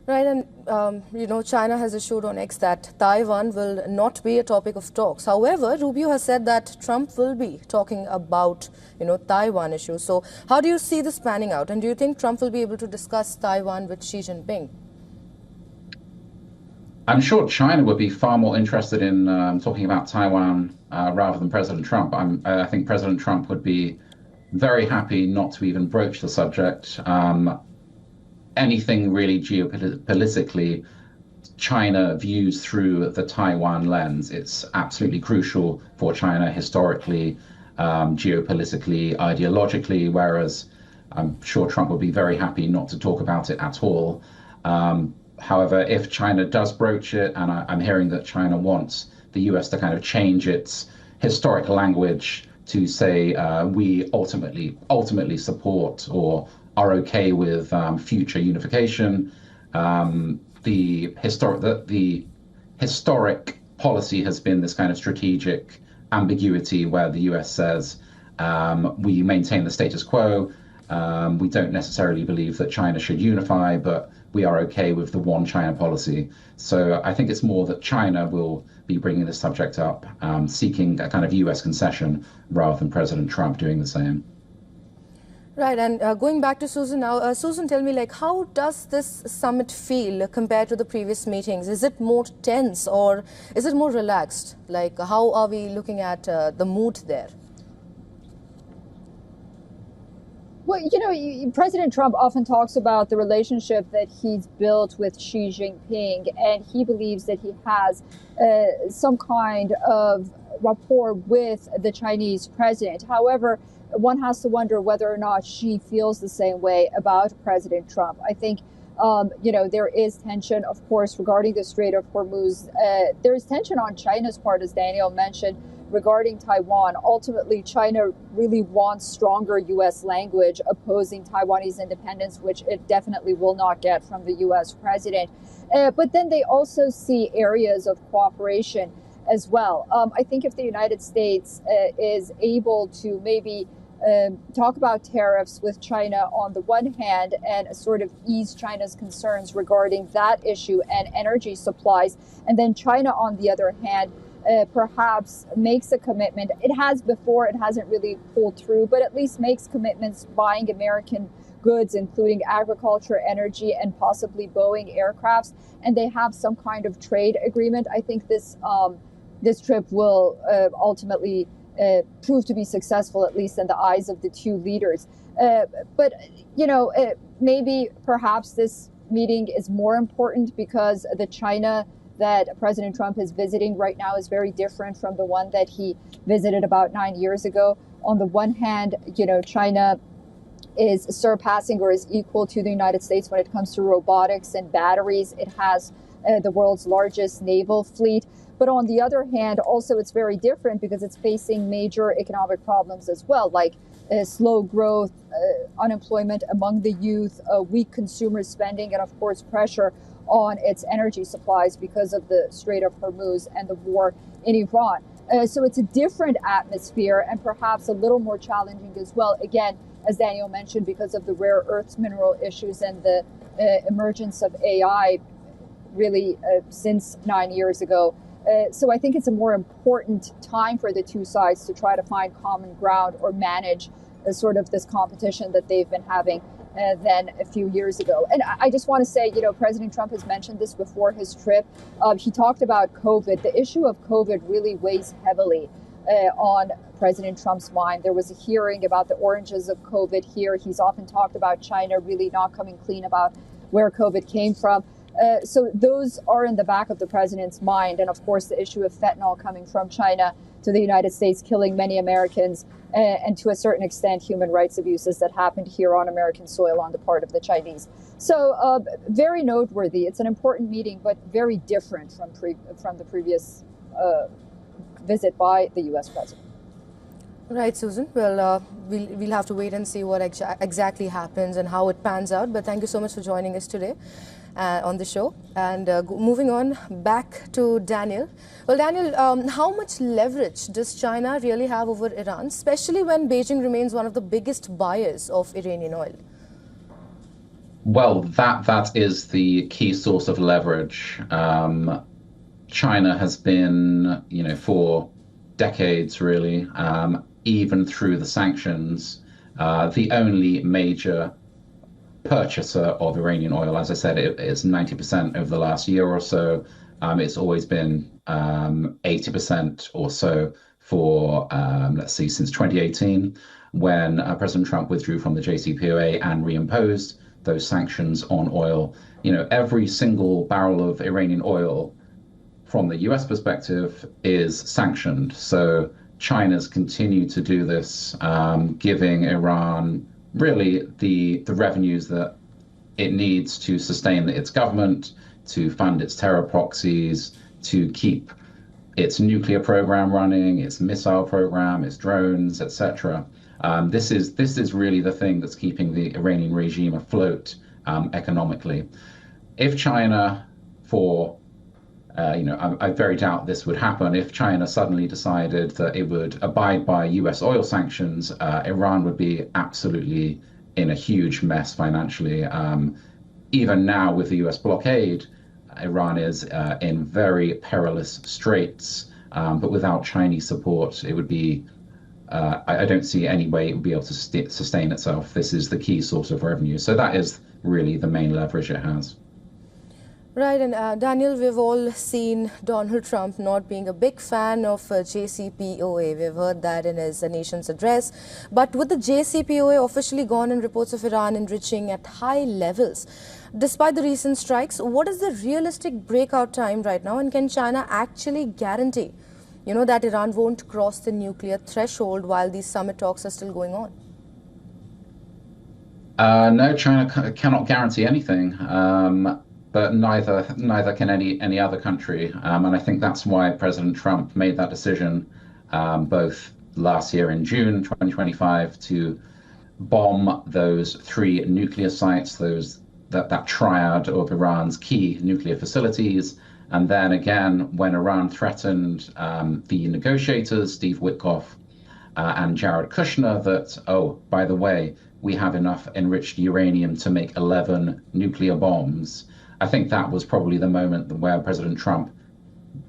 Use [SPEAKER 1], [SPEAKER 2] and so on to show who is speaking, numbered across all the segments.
[SPEAKER 1] Right, and China has assured on X that Taiwan will not be a topic of talks. However, Rubio has said that Trump will be talking about, Taiwan issues. So how do you see this panning out? And do you think Trump will be able to discuss Taiwan with Xi Jinping?
[SPEAKER 2] I'm sure China would be far more interested in talking about Taiwan rather than President Trump. I think President Trump would be very happy not to even broach the subject. Anything really geopolitically, China views through the Taiwan lens. It's absolutely crucial for China historically, geopolitically, ideologically, whereas I'm sure Trump would be very happy not to talk about it at all. However, if China does broach it, and I'm hearing that China wants the US to kind of change its historic language to say we ultimately support or are okay with future unification. The historic policy has been this kind of strategic ambiguity where the US says we maintain the status quo. We don't necessarily believe that China should unify, but we are okay with the one China policy. So I think it's more that China will be bringing the subject up, seeking a kind of US concession rather than President Trump doing the same.
[SPEAKER 1] Right, and going back to Susan now, Susan, tell me, how does this summit feel compared to the previous meetings? Is it more tense or is it more relaxed? How are we looking at the mood there?
[SPEAKER 3] Well, President Trump often talks about the relationship that he's built with Xi Jinping, and he believes that he has some kind of rapport with the Chinese president. However, one has to wonder whether or not Xi feels the same way about President Trump. I think, there is tension, of course, regarding the Strait of Hormuz. There is tension on China's part, as Daniel mentioned, regarding Taiwan. Ultimately, China really wants stronger U.S. language opposing Taiwanese independence, which it definitely will not get from the U.S. president. But then they also see areas of cooperation as well. I think if the United States is able to maybe talk about tariffs with China on the one hand and sort of ease China's concerns regarding that issue and energy supplies, and then China on the other hand perhaps makes a commitment. It has before, it hasn't really pulled through, but at least makes commitments buying American goods, including agriculture, energy, and possibly Boeing aircrafts, and they have some kind of trade agreement. I think this trip will ultimately prove to be successful, at least in the eyes of the two leaders. But maybe perhaps this meeting is more important because the China that President Trump is visiting right now is very different from the one that he visited about 9 years ago. On the one hand, China is surpassing or is equal to the United States when it comes to robotics and batteries. It has the world's largest naval fleet. But on the other hand, also it's very different because it's facing major economic problems as well, like slow growth, unemployment among the youth, weak consumer spending, and of course pressure on its energy supplies because of the Strait of Hormuz and the war in Iran. So it's a different atmosphere and perhaps a little more challenging as well. Again, as Daniel mentioned, because of the rare earths mineral issues and the emergence of AI really since 9 years ago. So I think it's a more important time for the two sides to try to find common ground or manage sort of this competition that they've been having than a few years ago. And I just want to say, President Trump has mentioned this before his trip. He talked about COVID. The issue of COVID really weighs heavily on President Trump's mind. There was a hearing about the oranges of COVID here. He's often talked about China really not coming clean about where COVID came from. So those are in the back of the president's mind. And of course, the issue of fentanyl coming from China to the United States, killing many Americans, and to a certain extent, human rights abuses that happened here on American soil on the part of the Chinese. So very noteworthy. It's an important meeting, but very different from the previous visit by the U.S. president.
[SPEAKER 1] Right, Susan. Well, we'll have to wait and see what exactly happens and how it pans out. But thank you so much for joining us today on the show. And moving on back to Daniel. Well, Daniel, how much leverage does China really have over Iran, especially when Beijing remains one of the biggest buyers of Iranian oil?
[SPEAKER 2] Well, that is the key source of leverage. China has been, for decades really, even through the sanctions, the only major purchaser of Iranian oil. As I said, it's 90% over the last year or so. It's always been 80% or so for, let's see, since 2018, when President Trump withdrew from the JCPOA and reimposed those sanctions on oil. Every single barrel of Iranian oil from the US perspective is sanctioned. So China's continued to do this, giving Iran really the revenues that it needs to sustain its government, to fund its terror proxies, to keep its nuclear program running, its missile program, its drones, etc. This is really the thing that's keeping the Iranian regime afloat economically. If China, I very doubt this would happen. If China suddenly decided that it would abide by US oil sanctions, Iran would be absolutely in a huge mess financially. Even now, with the US blockade, Iran is in very perilous straits. But without Chinese support, it would be, I don't see any way it would be able to sustain itself. This is the key source of revenue. So that is really the main leverage it has.
[SPEAKER 1] Right, and Daniel, we've all seen Donald Trump not being a big fan of JCPOA. We've heard that in his nation's address. But with the JCPOA officially gone and reports of Iran enriching at high levels, despite the recent strikes, what is the realistic breakout time right now? And can China actually guarantee, that Iran won't cross the nuclear threshold while these summit talks are still going on?
[SPEAKER 2] No, China cannot guarantee anything. But neither can any other country. And I think that's why President Trump made that decision both last year in June 2025 to bomb those 3 nuclear sites, that triad of Iran's key nuclear facilities. And then again, when Iran threatened the negotiators, Steve Witkoff and Jared Kushner, that, oh, by the way, we have enough enriched uranium to make 11 nuclear bombs. I think that was probably the moment where President Trump,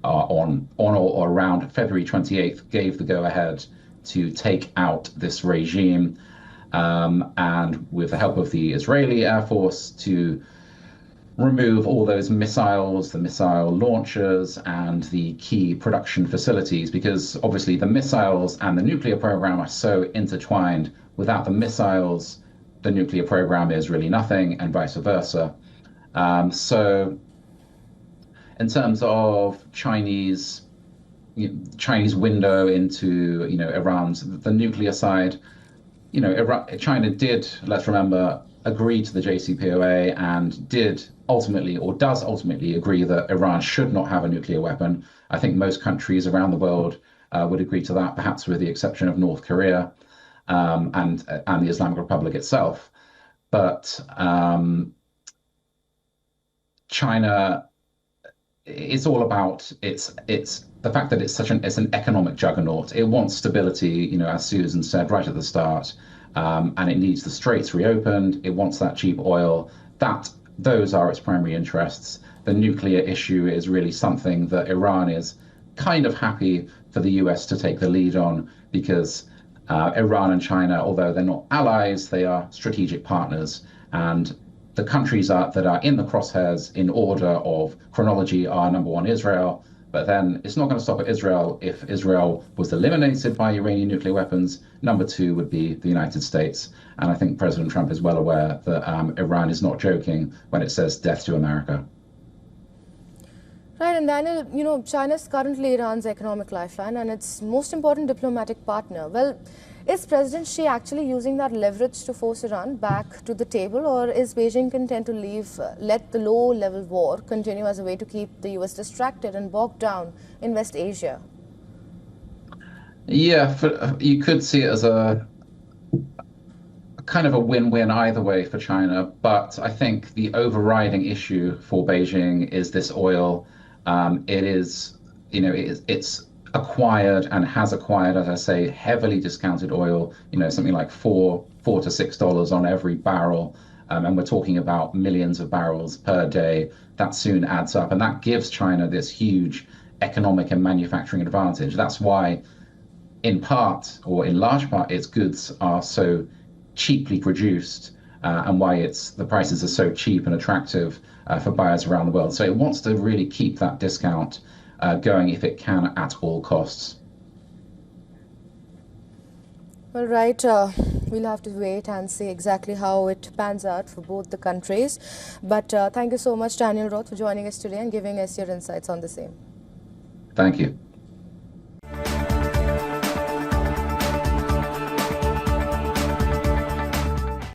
[SPEAKER 2] on or around February 28th, gave the go-ahead to take out this regime, and with the help of the Israeli Air Force, to remove all those missiles, the missile launchers, and the key production facilities, because obviously the missiles and the nuclear program are so intertwined. Without the missiles, the nuclear program is really nothing, and vice versa. So in terms of Chinese window into, Iran's, the nuclear side, China did, let's remember, agree to the JCPOA and did ultimately, or does ultimately, agree that Iran should not have a nuclear weapon. I think most countries around the world would agree to that, perhaps with the exception of North Korea and the Islamic Republic itself. But China, it's all about it's the fact that it's an economic juggernaut. It wants stability, as Susan said right at the start, and it needs the straits reopened. It wants that cheap oil. Those are its primary interests. The nuclear issue is really something that Iran is kind of happy for the US to take the lead on, because Iran and China, although they're not allies, they are strategic partners. And the countries that are in the crosshairs in order of chronology are, number one, Israel. But then it's not going to stop at Israel. If Israel was eliminated by Iranian nuclear weapons, number 2 would be the United States. And I think President Trump is well aware that Iran is not joking when it says death to America.
[SPEAKER 1] Right, and Daniel, China is currently Iran's economic lifeline and its most important diplomatic partner. Well, is President Xi actually using that leverage to force Iran back to the table, or is Beijing content to let the low-level war continue as a way to keep the US distracted and bogged down in West Asia?
[SPEAKER 2] Yeah, you could see it as a kind of a win-win either way for China, but I think the overriding issue for Beijing is this oil. It's acquired and has acquired, as I say, heavily discounted oil, something like $4 to $6 on every barrel. and we're talking about millions of barrels per day. That soon adds up, and that gives China this huge economic and manufacturing advantage. That's why, in part or in large part, its goods are so cheaply produced, and why the prices are so cheap and attractive for buyers around the world. So it wants to really keep that discount going if it can at all costs.
[SPEAKER 1] All right, we'll have to wait and see exactly how it pans out for both the countries. But thank you so much, Daniel Roth, for joining us today and giving us your insights on the same.
[SPEAKER 2] Thank you.